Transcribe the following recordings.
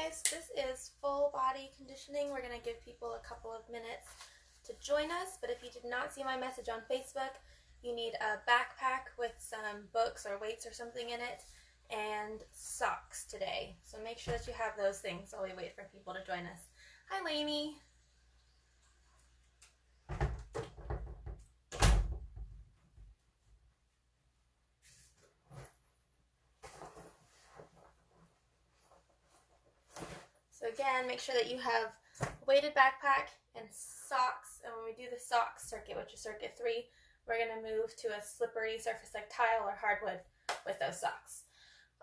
guys, this is full body conditioning. We're going to give people a couple of minutes to join us, but if you did not see my message on Facebook, you need a backpack with some books or weights or something in it and socks today. So make sure that you have those things while we wait for people to join us. Hi, Lainey. So again, make sure that you have a weighted backpack and socks. And when we do the socks circuit, which is circuit 3, we're going to move to a slippery surface like tile or hardwood with those socks.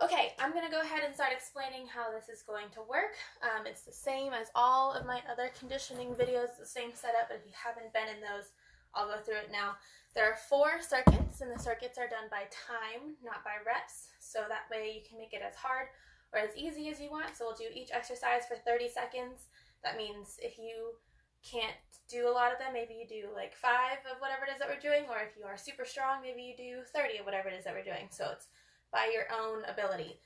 Okay, I'm going to go ahead and start explaining how this is going to work. It's the same as all of my other conditioning videos, the same setup, but if you haven't been in those, I'll go through it now. There are 4 circuits, and the circuits are done by time, not by reps, so that way you can make it as hard or as easy as you want. So we'll do each exercise for 30 seconds. That means if you can't do a lot of them, maybe you do like 5 of whatever it is that we're doing, or if you are super strong, maybe you do 30 of whatever it is that we're doing. So it's by your own ability.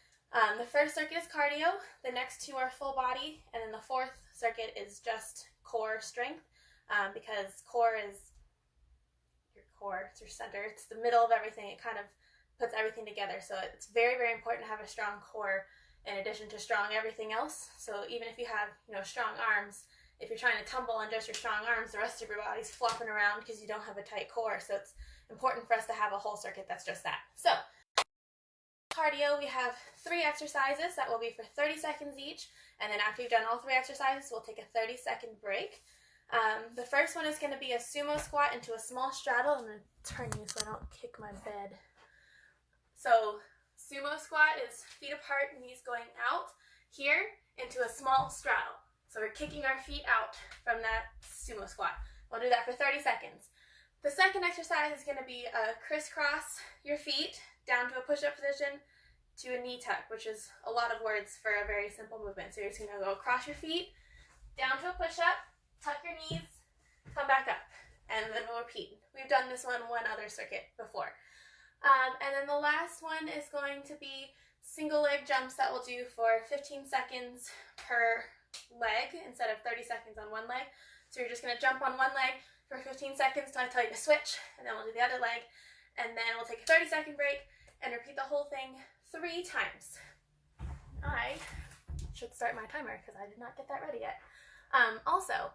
The first circuit is cardio, the next 2 are full body, and then the 4th circuit is just core strength, because core is your core, it's your center, it's the middle of everything. It kind of puts everything together. So it's very, very important to have a strong core in addition to strong everything else. So even if you have, strong arms, if you're trying to tumble on just your strong arms, the rest of your body's flopping around because you don't have a tight core. So it's important for us to have a whole circuit that's just that. So cardio, we have 3 exercises that will be for 30 seconds each. And then after you've done all 3 exercises, we'll take a 30-second break. The first one is going to be a sumo squat into a small straddle. I'm going to turn you so I don't kick my bed. So sumo squat is feet apart, knees going out here into a small straddle. So we're kicking our feet out from that sumo squat. We'll do that for 30 seconds. The second exercise is going to be a crisscross your feet down to a push-up position to a knee tuck, which is a lot of words for a very simple movement. So you're just going to go across your feet, down to a push-up, tuck your knees, come back up, and then we'll repeat. We've done this one other circuit before. And then the last one is going to be single leg jumps that we'll do for 15 seconds per leg instead of 30 seconds on one leg. So you're just going to jump on one leg for 15 seconds till I tell you to switch, and then we'll do the other leg, and then we'll take a 30-second break and repeat the whole thing 3 times. I should start my timer because I did not get that ready yet. Also,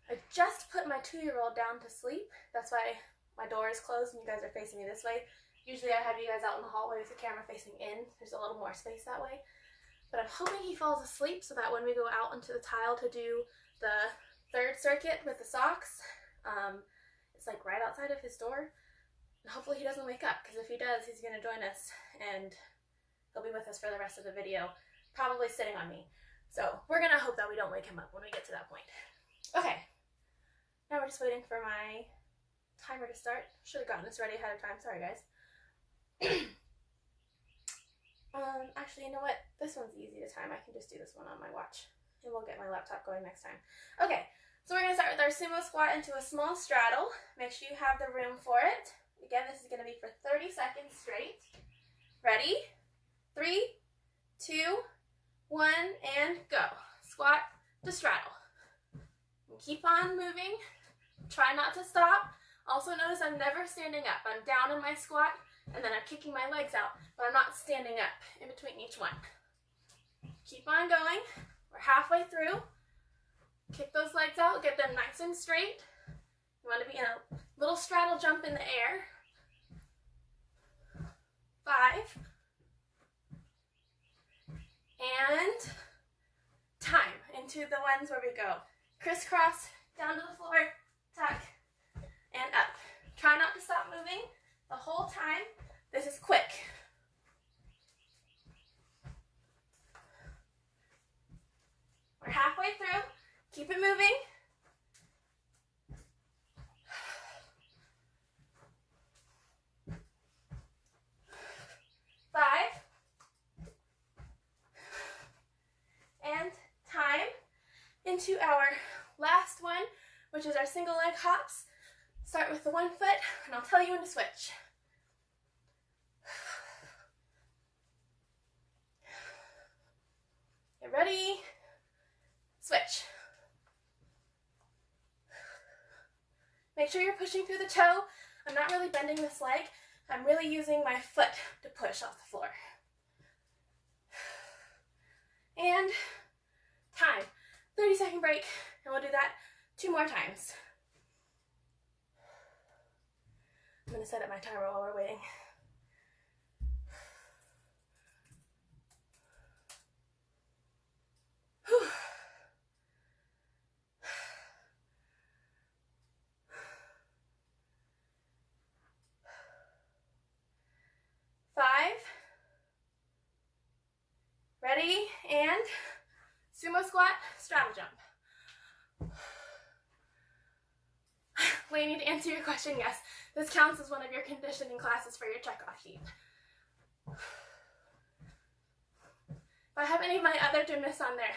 I just put my 2-year-old down to sleep. That's why my door is closed and you guys are facing me this way. Usually I have you guys out in the hallway with the camera facing in. There's a little more space that way. But I'm hoping he falls asleep so that when we go out into the tile to do the 3rd circuit with the socks, it's like right outside of his door. And hopefully he doesn't wake up, because if he does, he's going to join us and he'll be with us for the rest of the video, probably sitting on me. So we're going to hope that we don't wake him up when we get to that point. Okay, now we're just waiting for my timer to start. Should have gotten this ready ahead of time. Sorry, guys. Actually, you know what? This one's easy to time. I can just do this one on my watch, and we'll get my laptop going next time. Okay, so we're going to start with our sumo squat into a small straddle. Make sure you have the room for it. Again, this is going to be for 30 seconds straight. Ready? 3, 2, 1, and go. Squat to straddle. And keep on moving. Try not to stop. Also notice I'm never standing up. I'm down in my squat, and then I'm kicking my legs out, but I'm not standing up in between each one. Keep on going. We're halfway through. Kick those legs out, get them nice and straight. You want to be in a little straddle jump in the air. 5. And time. Into the ones where we go crisscross, down to the floor, tuck, and up. Try not to stop moving the whole time. This is quick. We're halfway through. Keep it moving. 5. And time. Into our last one, which is our single leg hops. Start with the one foot, and I'll tell you when to switch. Get ready, switch. Make sure you're pushing through the toe. I'm not really bending this leg. I'm really using my foot to push off the floor. And time. 30-second break, and we'll do that 2 more times. I'm going to set up my timer while we're waiting. Whew. 5. Ready, and sumo squat, straddle jump. Lainey, to answer your question, yes, this counts as one of your conditioning classes for your checkoff sheet. If I have any of my other gymnasts on there,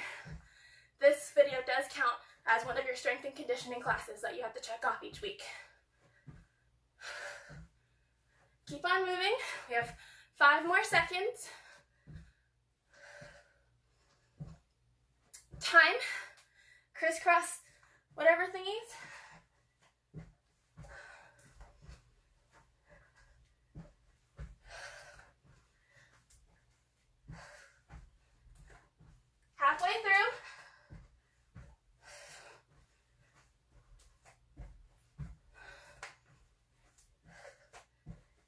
this video does count as one of your strength and conditioning classes that you have to check off each week. Keep on moving. We have 5 more seconds. Time. Crisscross whatever thingies. Halfway through.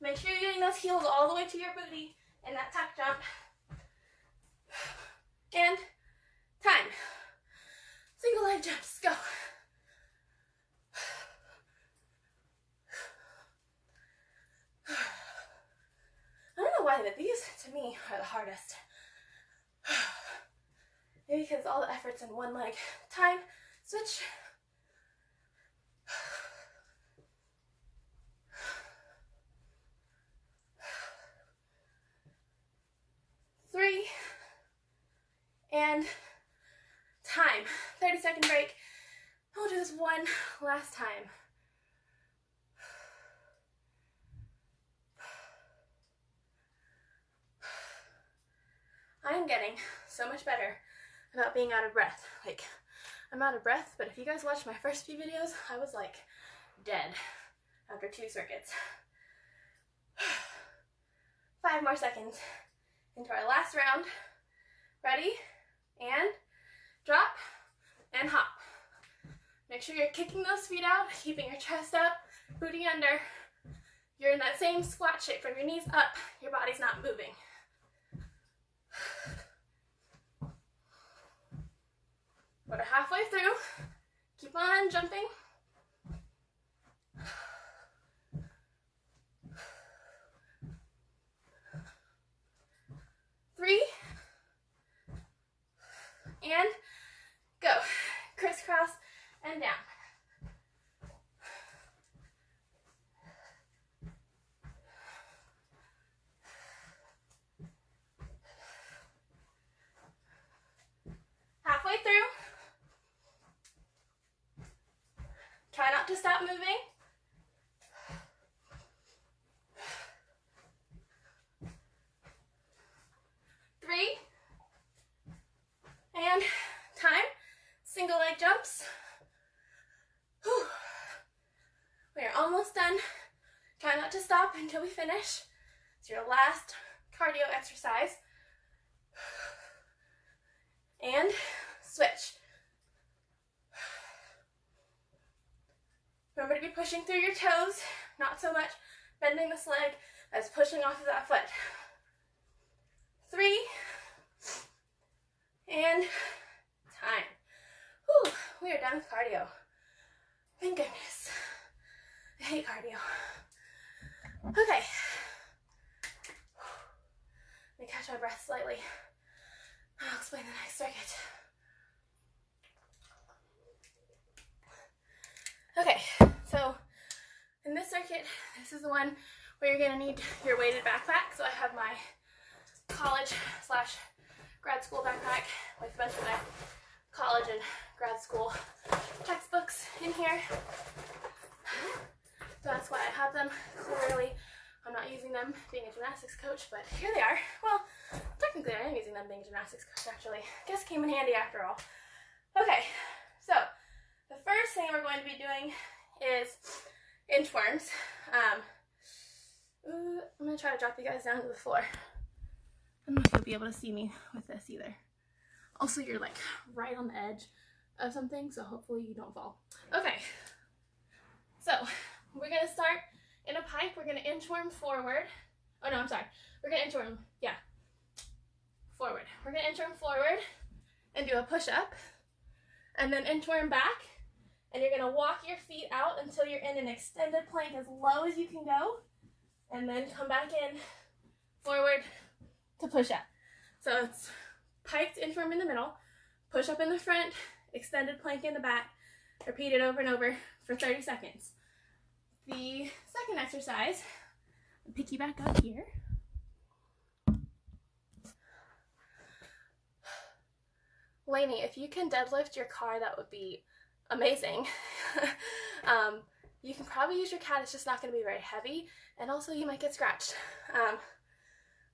Make sure you're getting those heels all the way to your booty in that tuck jump. And time. Single leg jumps, go. I don't know why, but these, to me, are the hardest. Maybe because all the effort's in one leg. Time, switch. 3, and time. 30-second break. We'll do this one last time. I am getting so much better about being out of breath. Like, I'm out of breath, but if you guys watched my first few videos, I was like dead after 2 circuits. 5 more seconds into our last round. Ready? And drop and hop. Make sure you're kicking those feet out, keeping your chest up, booty under. You're in that same squat shape from your knees up. Your body's not moving. We're halfway through. Keep on jumping. 3, and go. Crisscross and down. Halfway through. Try not to stop moving. 3, and time. Single leg jumps. Whew. We are almost done. Try not to stop until we finish. It's your last cardio exercise. And switch. Remember to be pushing through your toes, not so much bending this leg as pushing off of that foot. 3, and time. Whew, we are done with cardio. Thank goodness. I hate cardio. Okay. Let me catch my breath slightly. I'll explain the next circuit. Okay, so in this circuit, this is the one where you're gonna need your weighted backpack. So I have my college/grad school backpack with a bunch of my college and grad school textbooks in here. So that's why I have them. Clearly, I'm not using them being a gymnastics coach, but here they are. Well, technically technically I am using them being gymnastics coach actually. Guess came in handy after all. Okay, so the first thing we're going to be doing is inchworms. I'm going to try to drop you guys down to the floor. I don't know if you'll be able to see me with this either. Also, you're like right on the edge of something, so hopefully you don't fall. Okay, so we're going to start in a pike. We're going to inchworm forward. Oh no, I'm sorry. We're going to inchworm, forward. We're going to inchworm forward and do a push-up, and then inchworm back, and you're going to walk your feet out until you're in an extended plank as low as you can go, and then come back in, forward to push up. So it's piked inchworm in the middle, push up in the front, extended plank in the back, repeat it over and over for 30 seconds. The second exercise, I'll pick you back up here. Lainey, if you can deadlift your car, that would be amazing. You can probably use your cat, it's just not going to be very heavy, and also you might get scratched.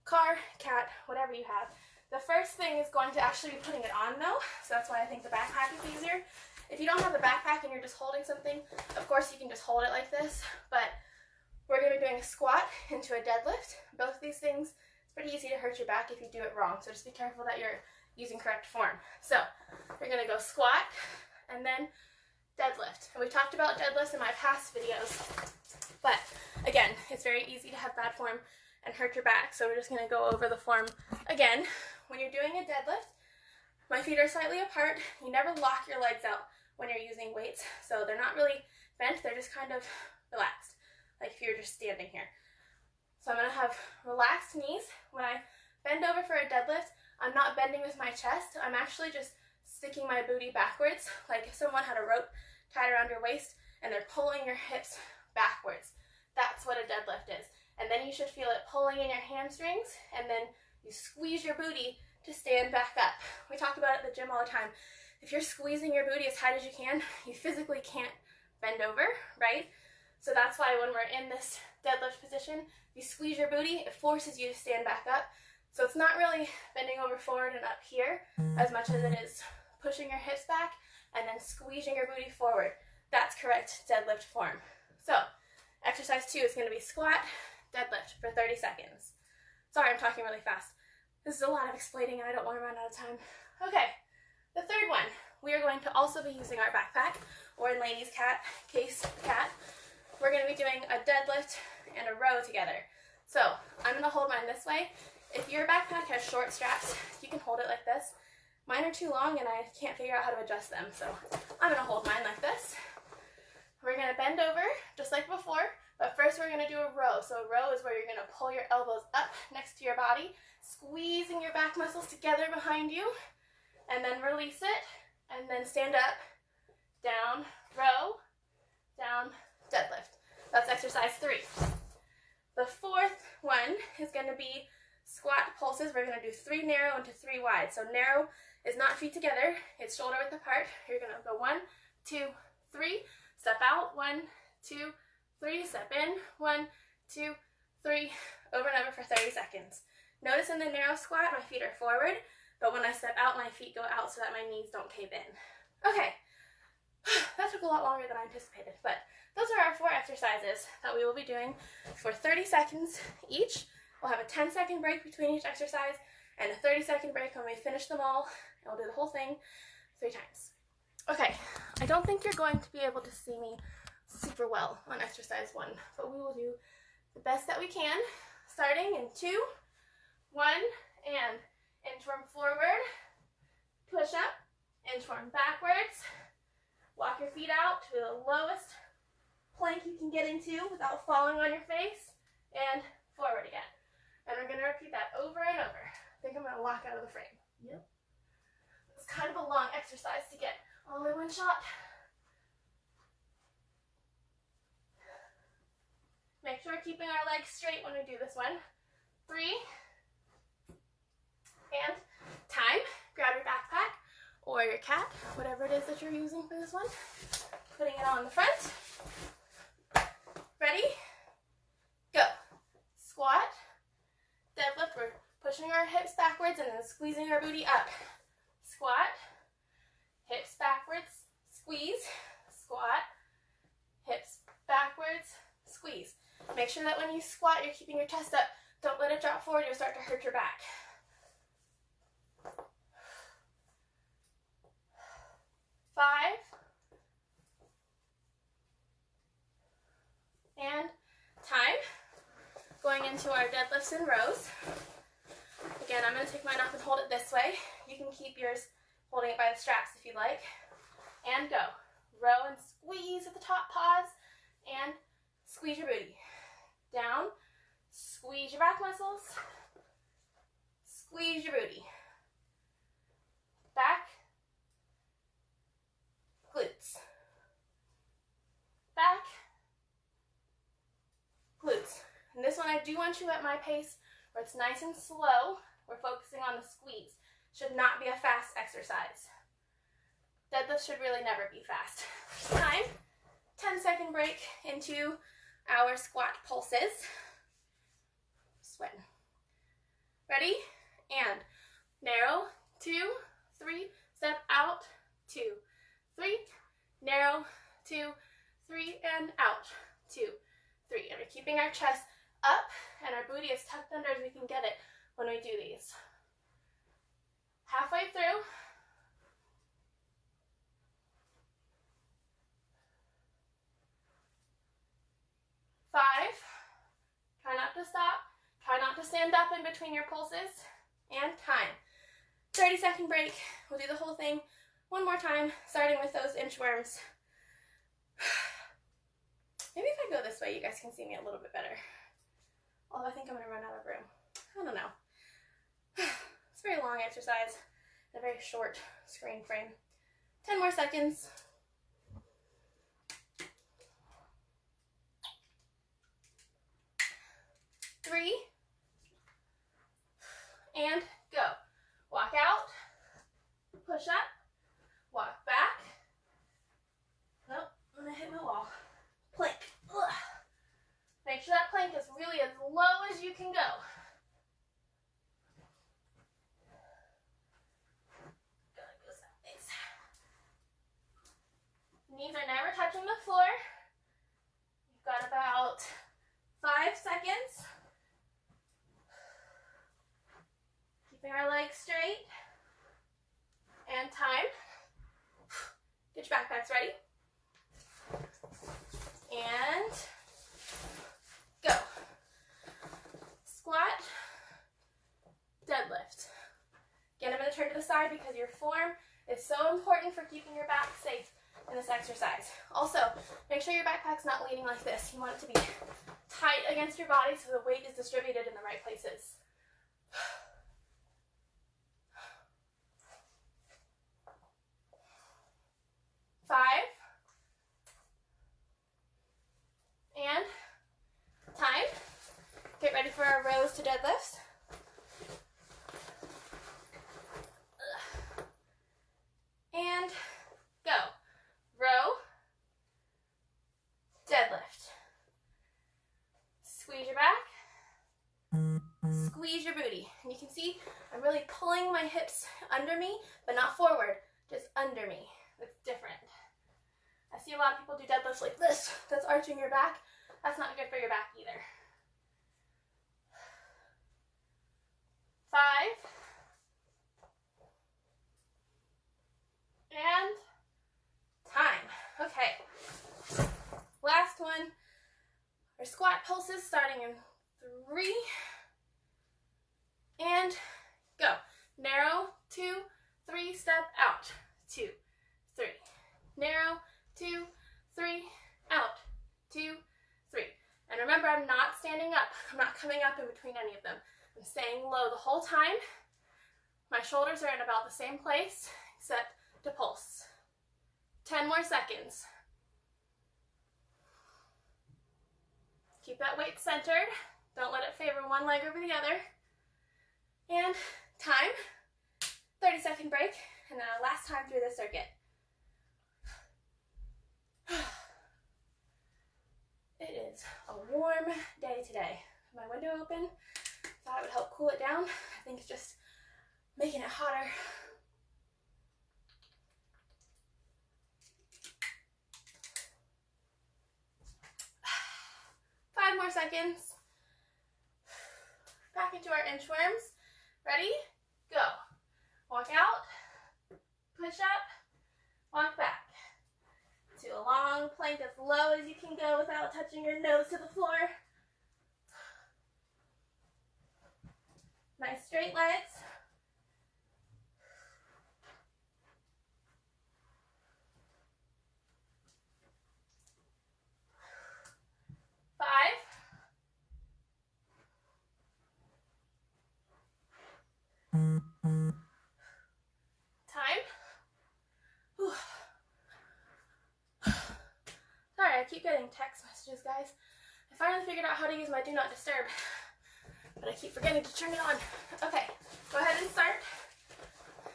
Car, cat, whatever you have. The first thing is going to actually be putting it on though, so that's why I think the backpack is easier. If you don't have the backpack and you're just holding something, of course you can just hold it like this, but we're going to be doing a squat into a deadlift. Both of these things, it's pretty easy to hurt your back if you do it wrong, so just be careful that you're using correct form. So we're going to go squat and then deadlift. And we talked about deadlifts in my past videos, but again, it's very easy to have bad form and hurt your back, so we're just going to go over the form again. When you're doing a deadlift, my feet are slightly apart. You never lock your legs out when you're using weights, so they're not really bent, they're just kind of relaxed, like if you're just standing here. So I'm going to have relaxed knees. When I bend over for a deadlift, I'm not bending with my chest, I'm actually just sticking my booty backwards, like if someone had a rope tied around your waist and they're pulling your hips backwards. That's what a deadlift is. And then you should feel it pulling in your hamstrings, and then you squeeze your booty to stand back up. We talk about it at the gym all the time. If you're squeezing your booty as tight as you can, you physically can't bend over, right? So that's why when we're in this deadlift position, you squeeze your booty, it forces you to stand back up. So it's not really bending over forward and up here as much as it is pushing your hips back and then squeezing your booty forward. That's correct deadlift form. So exercise 2 is going to be squat, deadlift for 30 seconds. Sorry, I'm talking really fast. This is a lot of explaining and I don't want to run out of time. Okay, the third one, we are going to also be using our backpack, or in Lainey's case, cat. We're going to be doing a deadlift and a row together. So I'm going to hold mine this way. If your backpack has short straps, you can hold it like this. Mine are too long and I can't figure out how to adjust them, so I'm going to hold mine like this. We're going to bend over, just like before, but first we're going to do a row. So a row is where you're going to pull your elbows up next to your body, squeezing your back muscles together behind you, and then release it, and then stand up, down, row, down, deadlift. That's exercise 3. The fourth one is going to be squat pulses. We're going to do 3 narrow into 3 wide. So narrow is not feet together, it's shoulder width apart. You're going to go 1, 2, 3, step out, 1, 2, 3, step in, 1, 2, 3, over and over for 30 seconds. Notice in the narrow squat, my feet are forward, but when I step out, my feet go out so that my knees don't cave in. Okay, that took a lot longer than I anticipated, but those are our 4 exercises that we will be doing for 30 seconds each. We'll have a 10-second break between each exercise and a 30-second break when we finish them all, and we'll do the whole thing 3 times. Okay, I don't think you're going to be able to see me super well on exercise 1, but we will do the best that we can, starting in 2, 1, and inchworm forward, push up, inchworm backwards, walk your feet out to the lowest plank you can get into without falling on your face, and forward again. And we're going to repeat that over and over. I think I'm going to walk out of the frame. Yep. It's kind of a long exercise to get all in one shot. Make sure we're keeping our legs straight when we do this one. 3, and time. Grab your backpack or your cat, whatever it is that you're using for this one. Putting it on the front. Ready? Go. Squat. Deadlift. We're pushing our hips backwards and then squeezing our booty up. Squat, hips backwards, squeeze, squat, hips backwards, squeeze. Make sure that when you squat, you're keeping your chest up. Don't let it drop forward, you'll start to hurt your back. 5, and time. Going into our deadlifts and rows. Again, I'm going to take mine off and hold it this way. You can keep yours holding it by the straps if you like. And go. Row and squeeze at the top, pause, and squeeze your booty. Down, squeeze your back muscles, squeeze your booty. Back, glutes. Back, glutes. And this one I do want you at my pace where it's nice and slow. We're focusing on the squeeze. Should not be a fast exercise. Deadlift should really never be fast. Time, 10-second break into our squat pulses. Sweating. Ready? And narrow, 2, 3, step out, 2, 3, narrow, 2, 3, and out, 2, 3. And we're keeping our chest up and our booty as tucked under as we can get it when we do these. Halfway through. 5, try not to stop, try not to stand up in between your pulses, and time. 30-second break, we'll do the whole thing one more time, starting with those inchworms. Maybe if I go this way, you guys can see me a little bit better. Although I think I'm going to run out of room. I don't know. It's a very long exercise, and a very short screen frame. 10 more seconds. 3, and go. Walk out, push up, walk back. Oh, I'm gonna hit my wall. Plank. Ugh. Make sure that plank is really as low as you can go. Gotta go sideways. Knees are never touching the floor. You've got about 5 seconds. Keeping our legs straight. And time. Get your backpacks ready. And go. Squat, deadlift. Again, I'm going to turn to the side because your form is so important for keeping your back safe in this exercise. Also, make sure your backpack's not leaning like this. You want it to be tight against your body so the weight is distributed in the right places. 5, and time. Get ready for our rows to deadlifts. And go. Row, deadlift. Squeeze your back, squeeze your booty. And you can see I'm really pulling my hips under me, but not forward, just under me. It's different. I see a lot of people do deadlifts like this. That's arching your back. That's not good for your back either. 5, and time. Okay. Last one. Our squat pulses starting in 3, and go. Narrow, 2, 3, step out. 2, 3. Narrow, 2, 3, out. 2, 3. And remember, I'm not standing up. I'm not coming up in between any of them. I'm staying low the whole time. My shoulders are in about the same place, except to pulse. 10 more seconds. Keep that weight centered. Don't let it favor one leg over the other. And time. 30-second break. And then our last time through the circuit. It is a warm day today. My window open. Thought it would help cool it down. I think it's just making it hotter. Five more seconds. Back into our inchworms. Ready? Go. Walk out, push up, walk back. To a long plank as low as you can go without touching your nose to the floor. Nice straight legs. Five. Time. Whew. Sorry, I keep getting text messages, guys. I finally figured out how to use my Do Not Disturb, but I keep forgetting to turn it on. Okay, go ahead and start.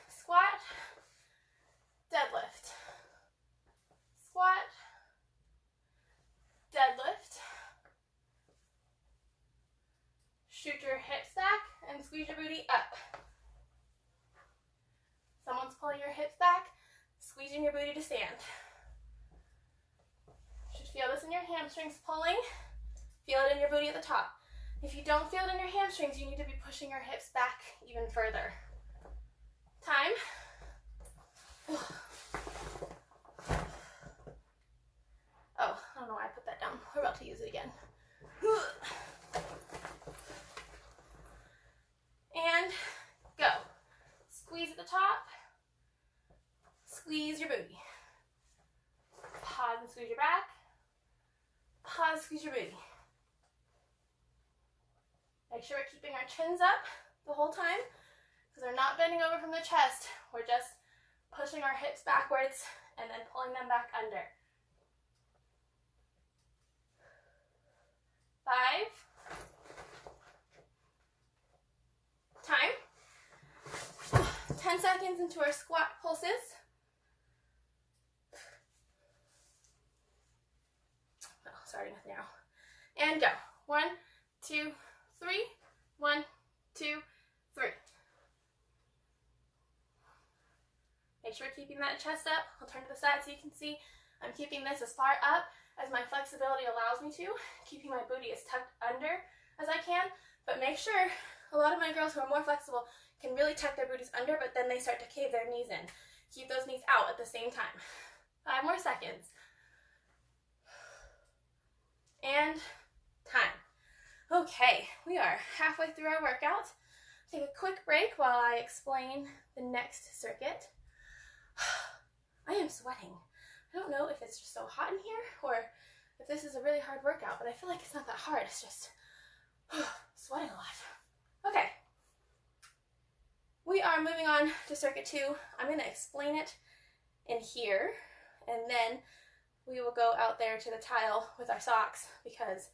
Squat, deadlift. Squat, deadlift. Shoot your hips back and squeeze your booty up. Someone's pulling your hips back, squeezing your booty to stand. You should feel this in your hamstrings pulling. Feel it in your booty at the top. If you don't feel it in your hamstrings, you need to be pushing your hips back even further. Time. Oh, I don't know why I put that down. We're about to use it again. And go. Squeeze at the top. Squeeze your booty. Pause and squeeze your back. Pause, squeeze your booty. Make sure we're keeping our chins up the whole time because we're not bending over from the chest. We're just pushing our hips backwards and then pulling them back under. 5. Time. 10 seconds into our squat pulses. Oh, starting with now. And go. 1, 2, 3. 1, 2, 3. Make sure we're keeping that chest up. I'll turn to the side so you can see I'm keeping this as far up as my flexibility allows me to, keeping my booty as tucked under as I can, but make sure a lot of my girls who are more flexible can really tuck their booties under, but then they start to cave their knees in. Keep those knees out at the same time. 5 more seconds. And time. Okay, we are halfway through our workout. Take a quick break while I explain the next circuit. I am sweating. I don't know if it's just so hot in here or if this is a really hard workout, but I feel like it's not that hard. It's just sweating a lot. Okay. We are moving on to circuit 2. I'm going to explain it in here, and then we will go out there to the tile with our socks because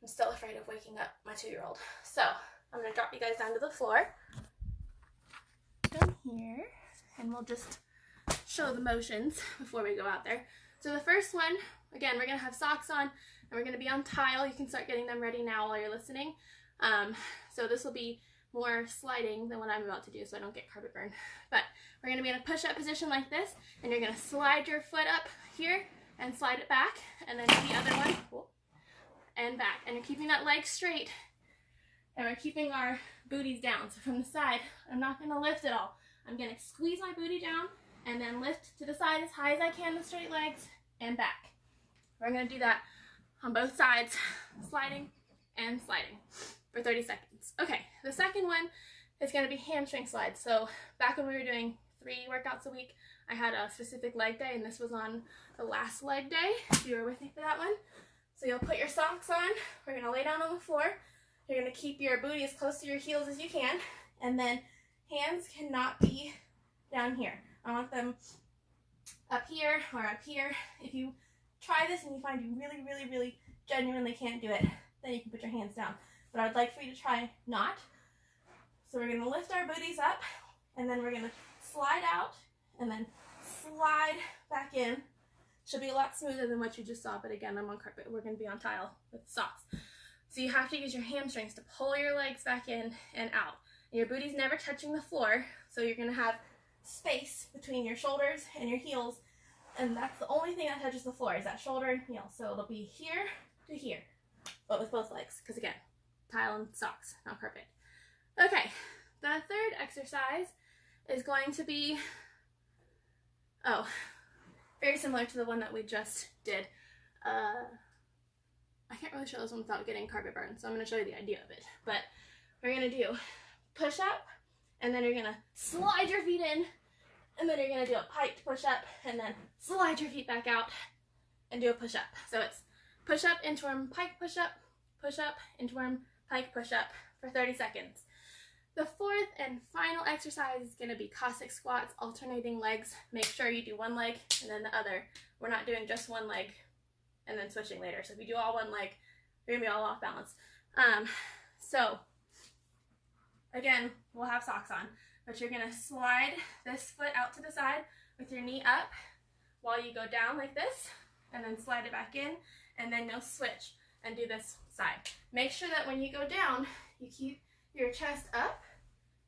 I'm still afraid of waking up my 2-year-old. So I'm going to drop you guys down to the floor. Down here, and we'll just show the motions before we go out there. So the first one, again, we're going to have socks on, and we're going to be on tile. You can start getting them ready now while you're listening. So this will be more sliding than what I'm about to do so I don't get carpet burn. But we're going to be in a push-up position like this, and you're going to slide your foot up here and slide it back, and then the other one, and back. And you're keeping that leg straight, and we're keeping our booties down. So from the side, I'm not going to lift at all. I'm going to squeeze my booty down and then lift to the side as high as I can with straight legs and back. We're going to do that on both sides, sliding and sliding for 30 seconds. Okay, the second one is going to be hamstring slides. So back when we were doing 3 workouts a week, I had a specific leg day, and this was on the last leg day, if you were with me for that one. So you'll put your socks on, we're going to lay down on the floor, you're going to keep your booty as close to your heels as you can, and then hands cannot be down here. I want them up here or up here. If you try this and you find you really genuinely can't do it, then you can put your hands down. But I would like for you to try not. So we're going to lift our booties up, and then we're going to slide out, and then slide back in. Should be a lot smoother than what you just saw, but again, I'm on carpet. We're going to be on tile with socks. So you have to use your hamstrings to pull your legs back in and out. Your booty's never touching the floor, so you're going to have space between your shoulders and your heels, and that's the only thing that touches the floor is that shoulder and heel. So it'll be here to here, but with both legs, because again, tile and socks, not perfect. Okay, the third exercise is going to be, very similar to the one that we just did. I can't really show this one without getting carpet burn, so I'm going to show you the idea of it. But we're going to do push up, and then you're going to slide your feet in, and then you're going to do a piked push up, and then slide your feet back out, and do a push up. So it's push up, inchworm, pike push up, inchworm, pike push up for 30 seconds. The fourth and final exercise is going to be Cossack squats, alternating legs. Make sure you do one leg and then the other. We're not doing just one leg and then switching later. So if you do all one leg, you're going to be all off balance. So again, we'll have socks on, but you're going to slide this foot out to the side with your knee up while you go down like this, and then slide it back in, and then you'll switch and do this side. Make sure that when you go down, you keep your chest up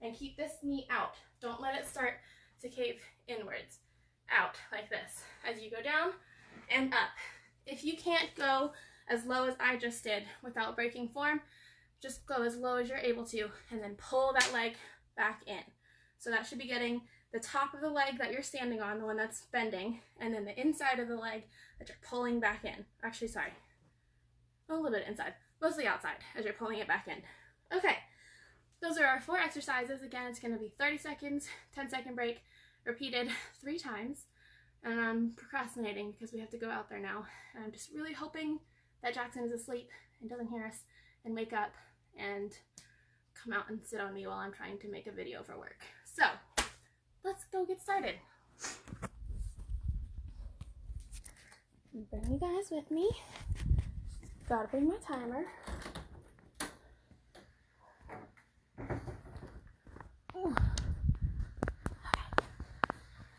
and keep this knee out. Don't let it start to cave inwards. Out like this as you go down and up. If you can't go as low as I just did without breaking form, just go as low as you're able to and then pull that leg back in. So that should be getting the top of the leg that you're standing on, the one that's bending, and then the inside of the leg that you're pulling back in. Actually, sorry, a little bit inside, mostly outside as you're pulling it back in. Okay, those are our 4 exercises. Again, it's going to be 30 seconds, 10-second break, repeated 3 times. And I'm procrastinating because we have to go out there now. And I'm just really hoping that Jackson is asleep and doesn't hear us and wake up and come out and sit on me while I'm trying to make a video for work. So let's go get started. Bring you guys with me. Gotta bring my timer. Ooh.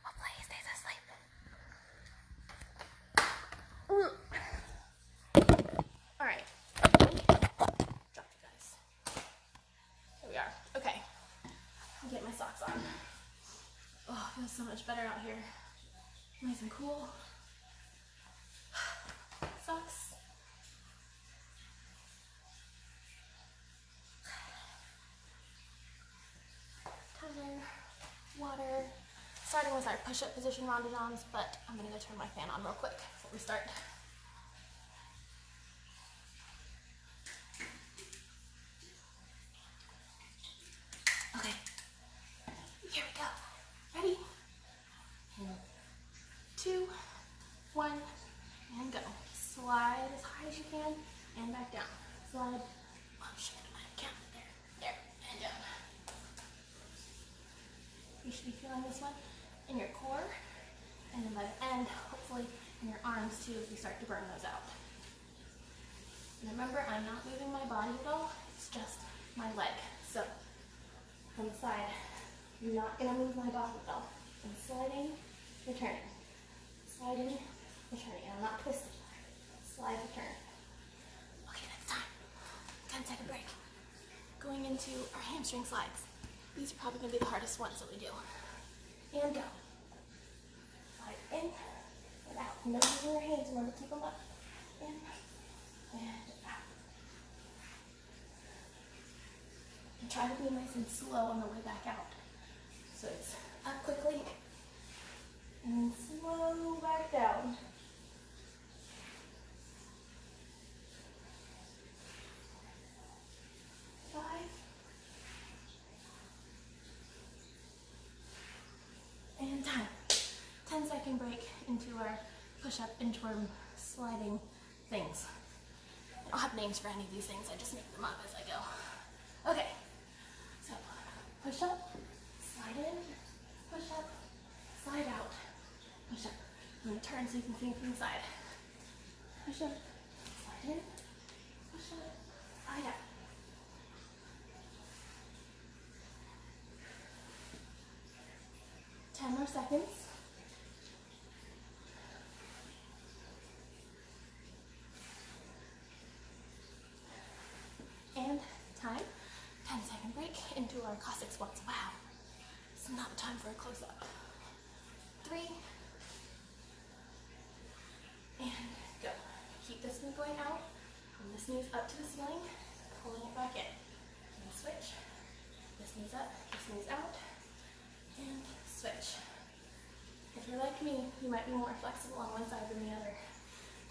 Hopefully he stays asleep. Alright. Drop you guys. Here we are. Okay. I'll get my socks on. Oh, it feels so much better out here. Nice and cool. Socks. Timer. Water. Starting with our push-up position rondins, but I'm gonna go turn my fan on real quick before we start. Okay, here we go. Ready? 2, 1, and go. Slide as high as you can and back down. Slide. Oh shit, I can't. There, and down. You should be feeling this one in your core, and then by the end, hopefully in your arms too, if you start to burn those out. And remember, I'm not moving my body at all, it's just my leg. So, on the side, I'm not going to move my body at all. I'm sliding, returning. Sliding, returning. And I'm not twisting. Slide, return. Okay, next time. 10-second break. Going into our hamstring slides. These are probably going to be the hardest ones that we do. And go. Slide in and out. No using your hands. Remember to keep them up. In and out. And try to be nice and slow on the way back out. So it's up quickly and slow back down. And time. 10-second break into our push-up, inchworm, sliding things. I don't have names for any of these things, I just make them up as I go. Okay, so push up, slide in, push up, slide out, push up. I'm going to turn so you can see from the side. Push up, slide in, push up, slide out. More seconds. And time. 10-second break into our Cossack squats. Wow, it's not time for a close-up. 3, and go. Keep this knee going out, and this knee's up to the ceiling, pulling it back in. And switch. This knee's up, this knee's out, and switch. If you're like me, you might be more flexible on one side than the other.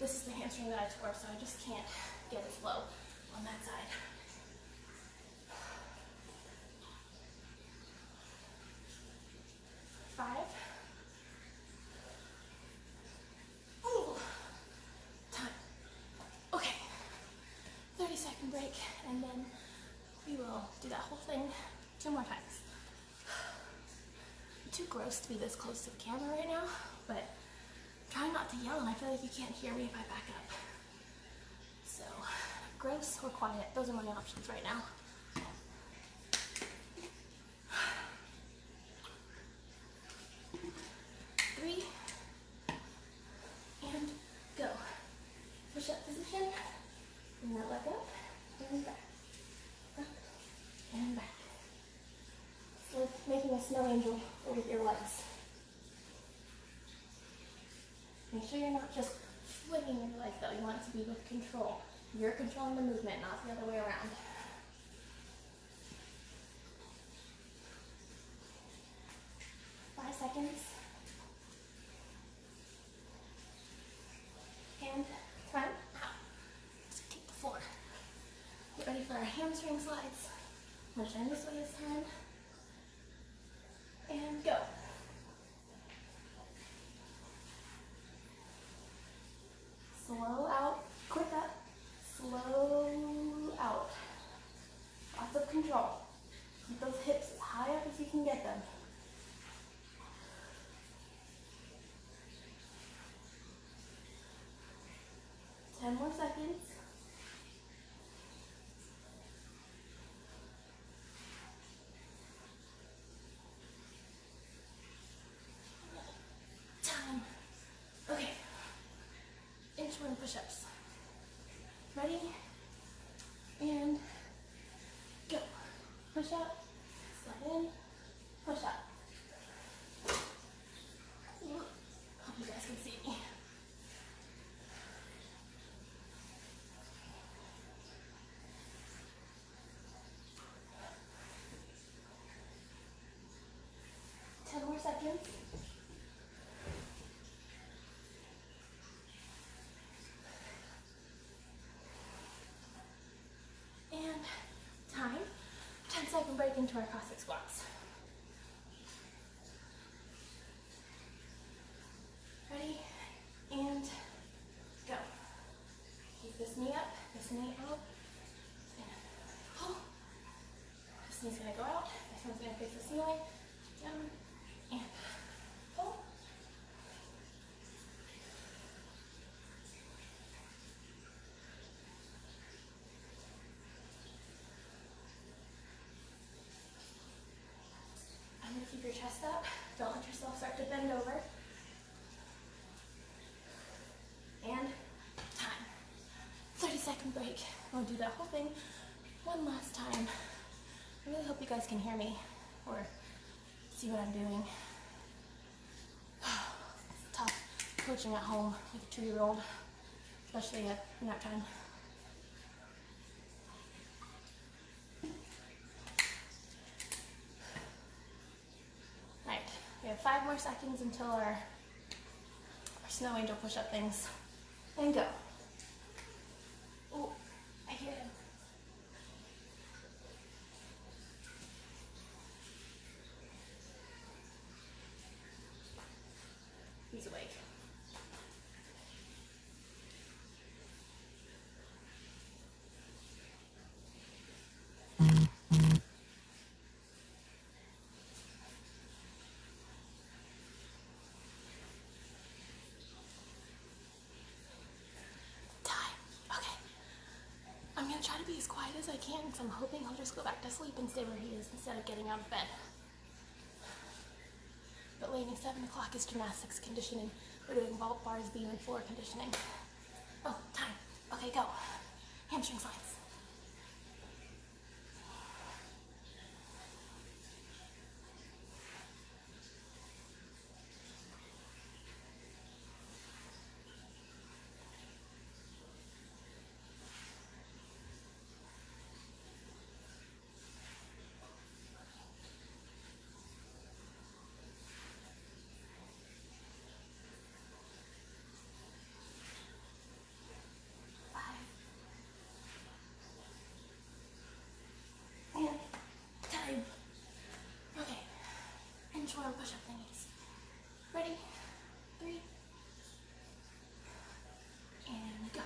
This is the hamstring that I tore, so I just can't get as low on that side. 5. Ooh. Time. Okay. 30-second break, and then we will do that whole thing 2 more times. I'm too gross to be this close to the camera right now, but try not to yell, and I feel like you can't hear me if I back up. So, gross or quiet, those are my options right now. 3, and go. Push-up position, bring that leg up, and back, up, and back. It's like making a snow angel with your legs. Make sure you're not just flinging your legs though, you want it to be with control. You're controlling the movement, not the other way around. 5 seconds. And time out. Just kick the floor. Get ready for our hamstring slides. I'm going to turn this way this time. And go. Slow out, quick up, slow out. Lots of control. Keep those hips as high up as you can get them. 10 more seconds. Time. Okay. Inchworm push-ups. Ready? And go. Push up, slide in, push up. Hope you guys can see me. More seconds. And time. 10-second break into our Cossack squats. Ready? And go. Keep this knee up, this knee out. And pull. This knee's going to go out. This one's going to face the ceiling. Down. And pull. I'm going to keep your chest up. Don't let yourself start to bend over. And time. 30-second break. We'll do that whole thing one last time. I really hope you guys can hear me or see what I'm doing. It's tough coaching at home with a 2-year-old, especially at nap time. Alright, we have 5 more seconds until our snow angel push-up things. And go. Oh, I hear him. He's awake. Time. Okay. I'm going to try to be as quiet as I can because I'm hoping he'll just go back to sleep and stay where he is instead of getting out of bed. But laying at 7 o'clock is gymnastics conditioning. We're doing vault, bars, beam, and floor conditioning. Oh, time. Okay, go. Hamstring slides. short push-up thingies. Ready? 3, and go.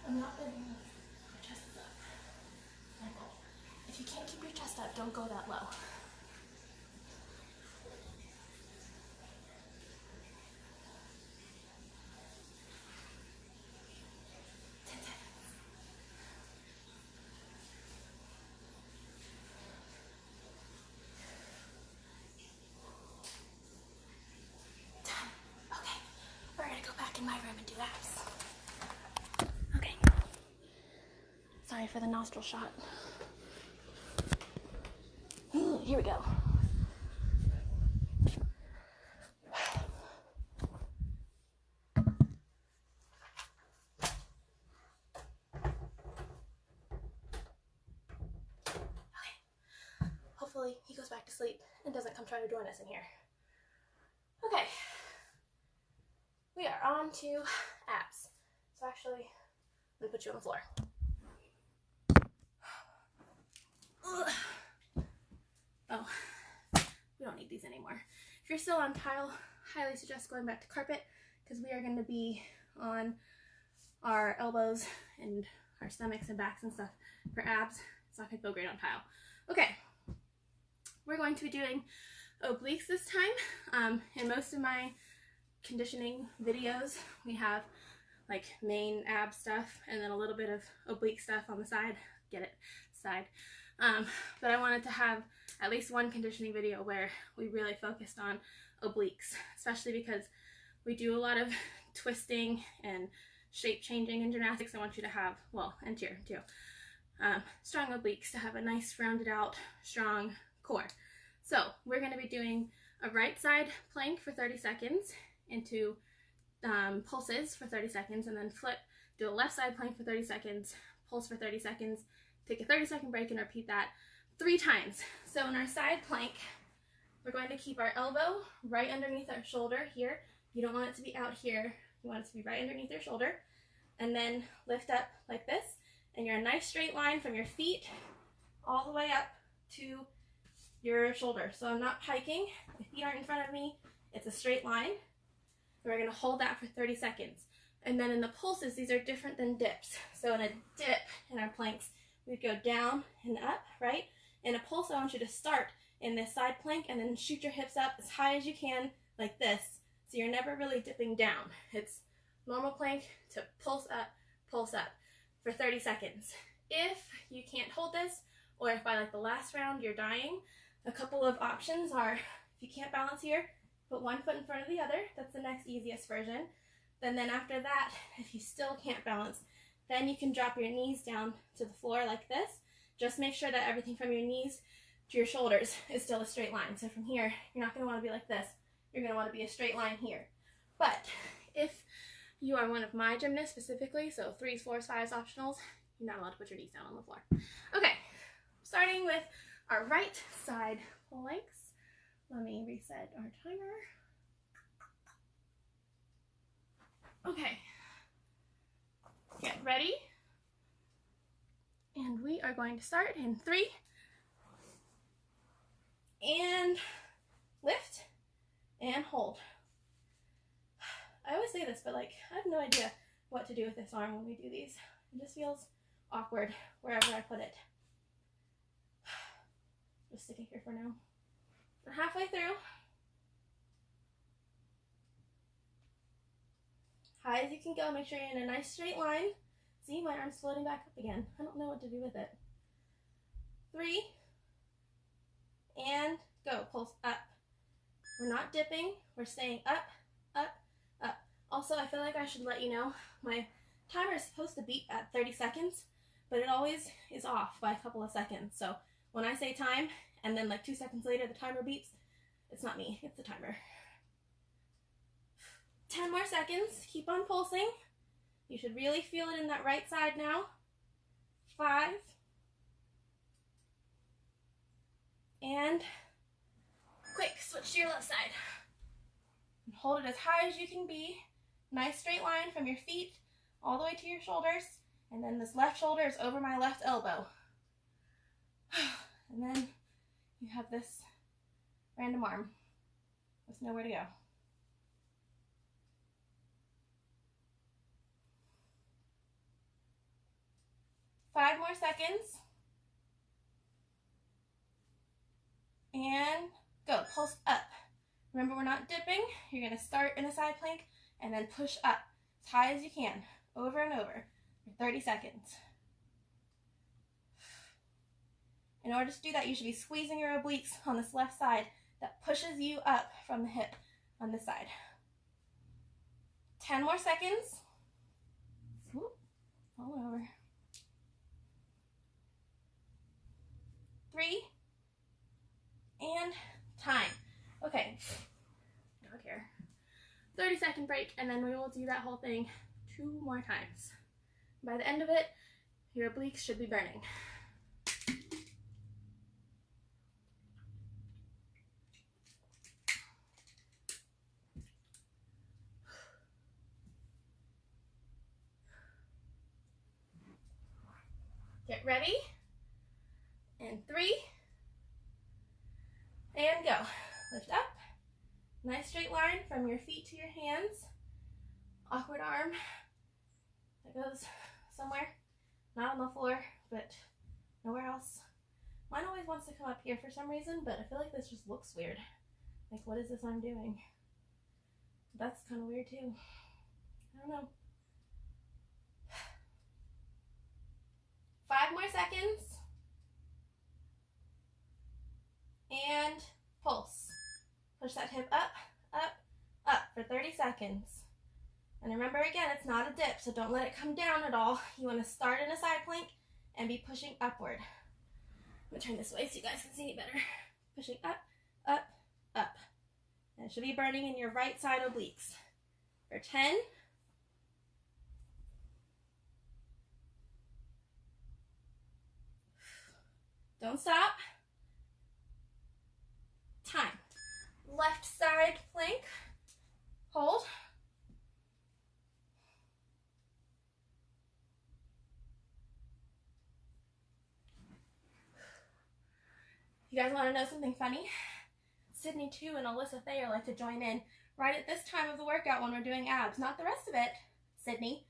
I'm not bending. Your chest is up. If you can't keep your chest up, don't go that low. 10 seconds. Done. Okay. We're gonna go back in my room and do abs. Okay. Sorry for the nostril shot. Here we go. Hopefully he goes back to sleep and doesn't come try to join us in here. Okay. We are on to abs. So actually, let me put you on the floor. Oh, we don't need these anymore. If you're still on tile, highly suggest going back to carpet because we are going to be on our elbows and our stomachs and backs and stuff for abs. It's not going to feel great on tile. Okay, we're going to be doing obliques this time. In most of my conditioning videos, we have like main ab stuff and then a little bit of oblique stuff on the side. Get it? Side. But I wanted to have at least one conditioning video where we really focused on obliques, especially because we do a lot of twisting and shape changing in gymnastics. I want you to have, well, and cheer too, strong obliques to have a nice rounded out, strong core. So we're going to be doing a right side plank for 30 seconds into pulses for 30 seconds, and then flip, do a left side plank for 30 seconds, pulse for 30 seconds, take a 30-second break and repeat that 3 times. So in our side plank, we're going to keep our elbow right underneath our shoulder here. You don't want it to be out here. You want it to be right underneath your shoulder. And then lift up like this. And you're a nice straight line from your feet all the way up to your shoulder. So I'm not hiking. My feet aren't in front of me. It's a straight line. And we're going to hold that for 30 seconds. And then in the pulses, these are different than dips. So in a dip in our planks, we go down and up, right? In a pulse, I want you to start in this side plank and then shoot your hips up as high as you can, like this. So you're never really dipping down. It's normal plank to pulse up for 30 seconds. If you can't hold this, or if by like the last round you're dying, a couple of options are, if you can't balance here, put one foot in front of the other. That's the next easiest version. Then after that, if you still can't balance, then you can drop your knees down to the floor like this. Just make sure that everything from your knees to your shoulders is still a straight line. So from here, you're not going to want to be like this. You're going to want to be a straight line here. But if you are one of my gymnasts specifically, so 3s, 4s, 5s optionals, you're not allowed to put your knees down on the floor. Okay, starting with our right side planks. Let me reset our timer. Okay. Get ready, and we are going to start in 3, and lift, and hold. I always say this, but like, I have no idea what to do with this arm when we do these. It just feels awkward wherever I put it. Just stick it here for now. We're halfway through. High as you can go, make sure you're in a nice straight line. See, my arm's floating back up again. I don't know what to do with it. 3, and go. Pulse up, We're not dipping, we're staying up, up, up. Also, I feel like I should let you know, my timer is supposed to beep at 30 seconds, but it always is off by a couple of seconds. So when I say time, and then like 2 seconds later the timer beeps, it's not me, it's the timer. 10 more seconds, keep on pulsing. You should really feel it in that right side now. 5. And quick, switch to your left side. And hold it as high as you can be. Nice straight line from your feet all the way to your shoulders. And then this left shoulder is over my left elbow. And then you have this random arm with nowhere to go. 5 more seconds. And go, pulse up. Remember, we're not dipping. You're gonna start in a side plank and then push up as high as you can, over and over, for 30 seconds. In order to do that, you should be squeezing your obliques on this left side that pushes you up from the hip on this side. 10 more seconds. Whoop, all over. 3, and time. Okay, dog hair. 30-second break, and then we will do that whole thing 2 more times. By the end of it, your obliques should be burning. Get ready. And 3, and go. Lift up. Nice straight line from your feet to your hands. Awkward arm that goes somewhere, not on the floor, but nowhere else. Mine always wants to come up here for some reason, but I feel like this just looks weird. Like, what is this I'm doing? That's kind of weird too. I don't know. 5 more seconds. And pulse. Push that hip up, up, up for 30 seconds. And remember, again, it's not a dip, so don't let it come down at all. You want to start in a side plank and be pushing upward. I'm going to turn this way so you guys can see me better. Pushing up, up, up. And it should be burning in your right side obliques. For 10. Don't stop. Time. Left side plank. Hold. You guys want to know something funny? Sydney too and Alyssa Thayer like to join in right at this time of the workout when we're doing abs. Not the rest of it, Sydney.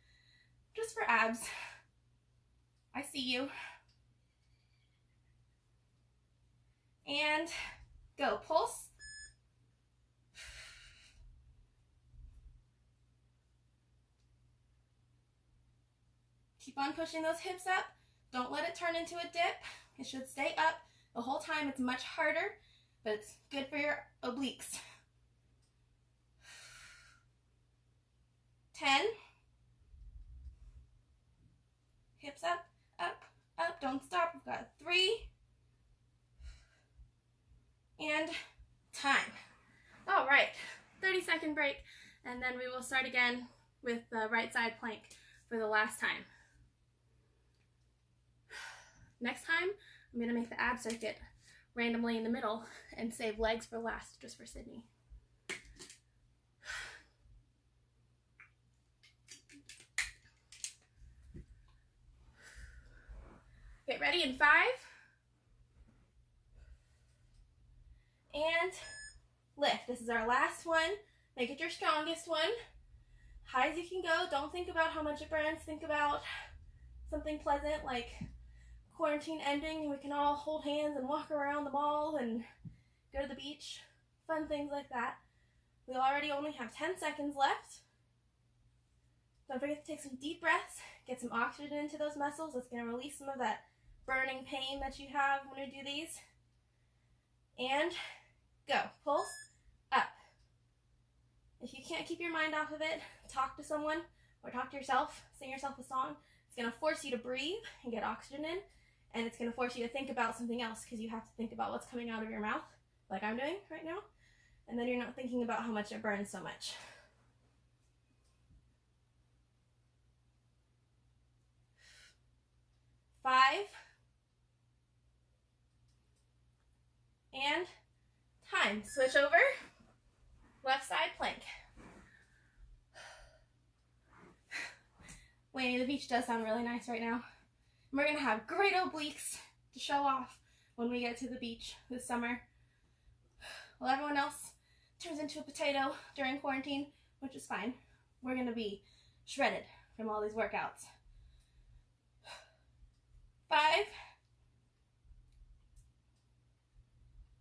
Just for abs. I see you. And go. Pulse. Keep on pushing those hips up. Don't let it turn into a dip. It should stay up the whole time. It's much harder, but it's good for your obliques. 10. Hips up, up, up. Don't stop. We've got 3. And time. All right, 30-second break, and then we will start again with the right side plank for the last time. Next time, I'm gonna make the ab circuit randomly in the middle and save legs for last, just for Sydney. Get ready in 5. And lift. This is our last one. Make it your strongest one. High as you can go. Don't think about how much it burns. Think about something pleasant like quarantine ending and we can all hold hands and walk around the mall and go to the beach. Fun things like that. We already only have 10 seconds left. Don't forget to take some deep breaths. Get some oxygen into those muscles. It's going to release some of that burning pain that you have when we do these. And go. Pulse up. If you can't keep your mind off of it, talk to someone or talk to yourself, sing yourself a song. It's going to force you to breathe and get oxygen in, and it's going to force you to think about something else because you have to think about what's coming out of your mouth, like I'm doing right now, and then you're not thinking about how much it burns so much. 5, and time. Switch over, left side plank. Wayne, the beach does sound really nice right now. And we're gonna have great obliques to show off when we get to the beach this summer. While everyone else turns into a potato during quarantine, which is fine, we're gonna be shredded from all these workouts. 5.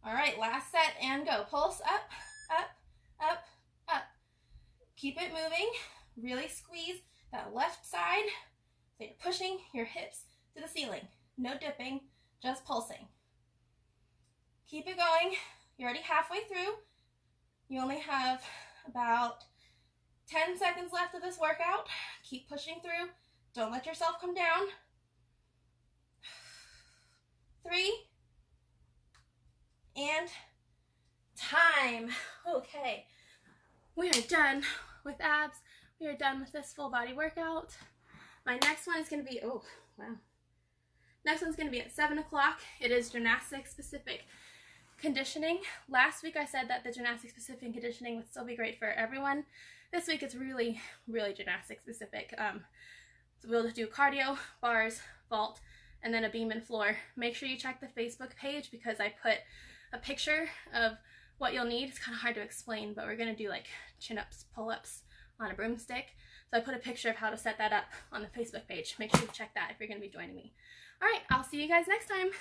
All right, last set and go. Pulse up, up, up, up. Keep it moving. Really squeeze that left side so you're pushing your hips to the ceiling. No dipping, just pulsing. Keep it going. You're already halfway through. You only have about 10 seconds left of this workout. Keep pushing through. Don't let yourself come down. 3, and time. Okay, we are done with abs. We are done with this full body workout. My next one is going to be, oh, wow. Next one's going to be at 7 o'clock. It is gymnastics specific conditioning. Last week I said that the gymnastics specific conditioning would still be great for everyone. This week it's really, really gymnastics specific. So we'll do cardio, bars, vault, and then a beam and floor. Make sure you check the Facebook page because I put a picture of what you'll need. It's kind of hard to explain, but we're gonna do like chin-ups, pull-ups on a broomstick. So I put a picture of how to set that up on the Facebook page. Make sure you check that if you're gonna be joining me. All right, I'll see you guys next time.